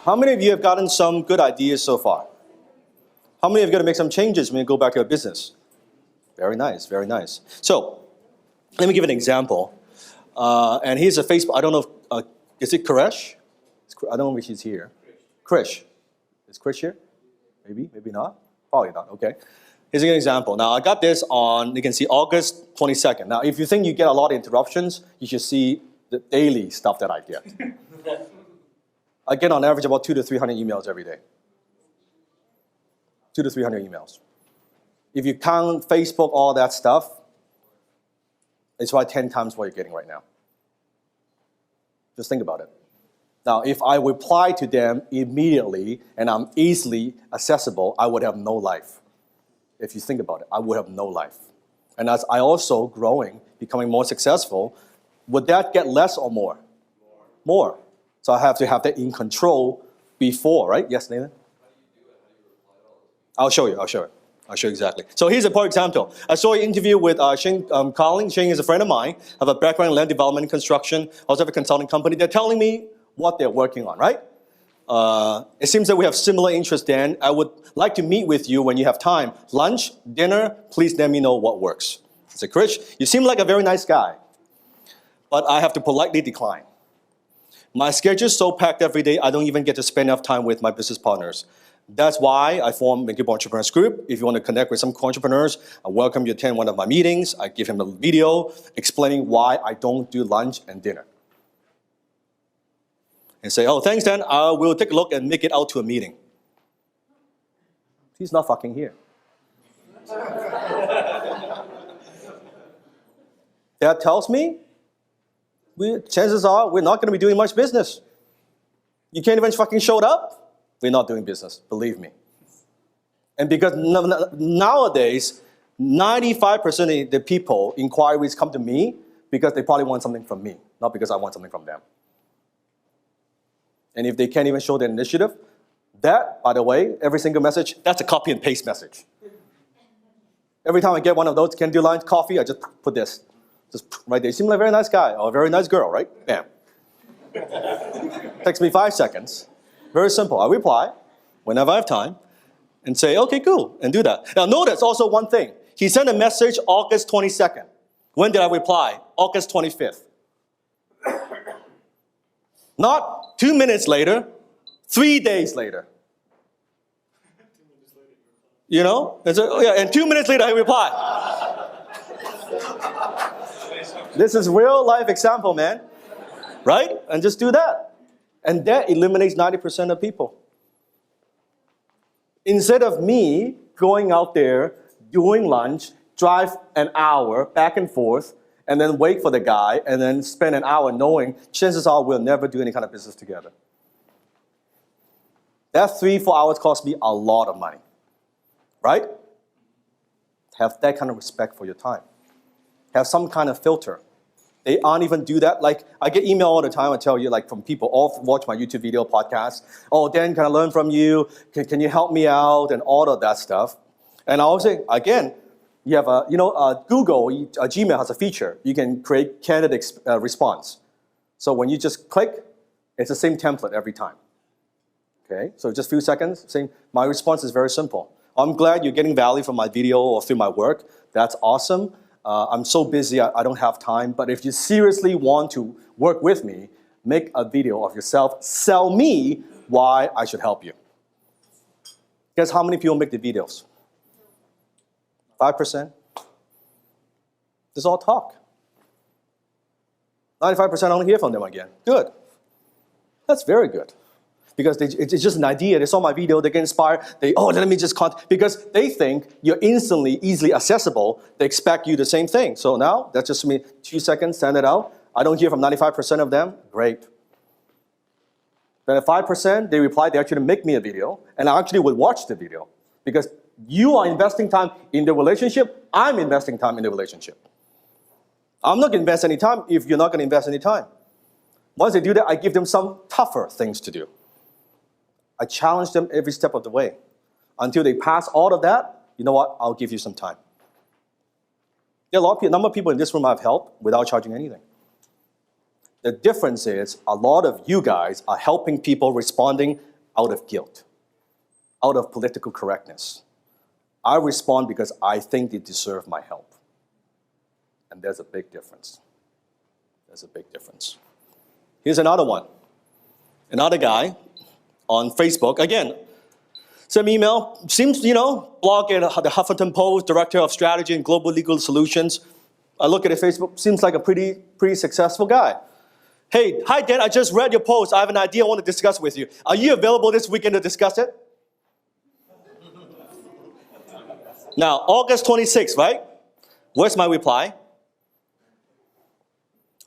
How many of you have gotten some good ideas so far? How many of you are going to make some changes when you go back to your business? Very nice, very nice. So, let me give an example. And here's a Facebook, I don't know if, is it Koresh? I don't know if he's here. Krish. Is Krish here? Maybe, maybe not. Probably not, okay. Here's an example. Now, I got this on, you can see August 22nd. Now, if you think you get a lot of interruptions, you should see the daily stuff that I get. I get on average about 200 to 300 emails every day. 200 to 300 emails. If you count Facebook, all that stuff, it's about 10 times what you're getting right now. Just think about it. Now, if I reply to them immediately and I'm easily accessible, I would have no life. If you think about it, I would have no life. And as I also growing, becoming more successful, would that get less or more? More. So I have to have that in control before, right? Yes, Nathan? I'll show you, I'll show you exactly. So here's a poor example. I saw an interview with Shane Carling. Shane is a friend of mine. I have a background in land development and construction. I also have a consulting company. They're telling me what they're working on, right? It seems that we have similar interests, Dan. I would like to meet with you when you have time. Lunch, dinner, please let me know what works. I said, Krish, you seem like a very nice guy, but I have to politely decline. My schedule is so packed every day, I don't even get to spend enough time with my business partners. That's why I formed Make-It Entrepreneurs Group. If you want to connect with some entrepreneurs, I welcome you to attend one of my meetings. I give him a video explaining why I don't do lunch and dinner. And say, oh, thanks, Dan. I will take a look and make it out to a meeting. He's not fucking here. That tells me, chances are we're not going to be doing much business. You can't even fucking show up, we're not doing business, believe me. And because nowadays, 95% of the people, inquiries come to me because they probably want something from me, not because I want something from them. And if they can't even show their initiative, that, by the way, every single message, that's a copy and paste message. Every time I get one of those, can do lunch, coffee, I just put this. Just right there. You seem like a very nice guy or a very nice girl, right? Bam. Takes me 5 seconds. Very simple. I reply whenever I have time and say, okay, cool, and do that. Now notice also one thing. He sent a message August 22nd. When did I reply? August 25th. Not 2 minutes later, 3 days later. You know? And, so, yeah, and 2 minutes later I reply. This is real life example, man. Right? And just do that. And that eliminates 90% of people. Instead of me going out there, doing lunch, drive an hour back and forth, and then wait for the guy, and then spend an hour knowing chances are we'll never do any kind of business together. That 3-4 hours cost me a lot of money. Right? Have that kind of respect for your time. Have some kind of filter. They aren't even do that. Like, I get email all the time, I tell you, like, from people, all watch my YouTube video podcast. Oh, Dan, can I learn from you? Can you help me out? And all of that stuff. And I always say, again, you have a, Google, Gmail has a feature. You can create candidate response. So when you just click, it's the same template every time. Okay, so just a few seconds, my response is very simple. I'm glad you're getting value from my video or through my work. That's awesome. I'm so busy, I don't have time. But if you seriously want to work with me, make a video of yourself. Sell me why I should help you. Guess how many people make the videos? 5%? This is all talk. 95% I don't hear from them again. Good. That's very good. Because it's just an idea. They saw my video, they get inspired. Let me just contact. Because they think you're instantly, easily accessible. They expect you the same thing. So now, that's just me, 2 seconds, send it out. I don't hear from 95% of them. Great. Then at 5%, they reply, they actually make me a video. And I actually would watch the video. Because you are investing time in the relationship. I'm investing time in the relationship. I'm not going to invest any time if you're not going to invest any time. Once they do that, I give them some tougher things to do. I challenge them every step of the way. Until they pass all of that, you know what? I'll give you some time. There are a number of people in this room I've helped without charging anything. The difference is a lot of you guys are helping people responding out of guilt, out of political correctness. I respond because I think they deserve my help. And there's a big difference. There's a big difference. Here's another one. Another guy on Facebook, again, sent me email, seems, blog at the Huffington Post, Director of Strategy and Global Legal Solutions. I look at his Facebook, seems like a pretty successful guy. Hey, hi Dan, I just read your post. I have an idea I want to discuss with you. Are you available this weekend to discuss it? Now, August 26th, right? Where's my reply?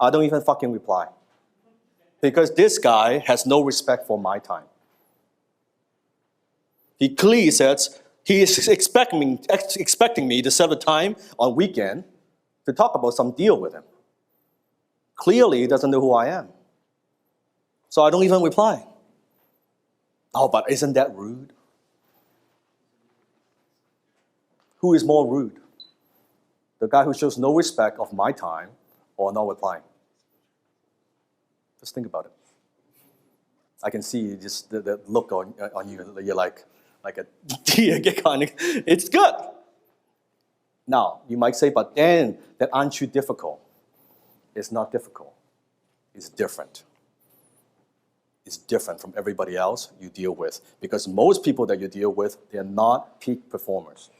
I don't even fucking reply. Because this guy has no respect for my time. He clearly says he is expecting me to set a time on weekend to talk about some deal with him. Clearly, he doesn't know who I am. So I don't even reply. Oh, but isn't that rude? Who is more rude? The guy who shows no respect of my time or not replying? Just think about it. I can see just the look on you. You're like a deer. It's good. Now, you might say, but then, that aren't you difficult? It's not difficult. It's different. It's different from everybody else you deal with. Because most people that you deal with, they're not peak performers.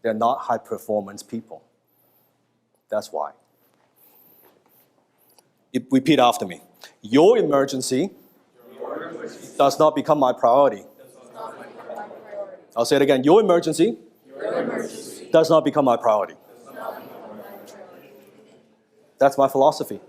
They're not high performance people. That's why. Repeat after me. Your emergency does not become my priority. I'll say it again. Your emergency does not become my priority. That's my philosophy.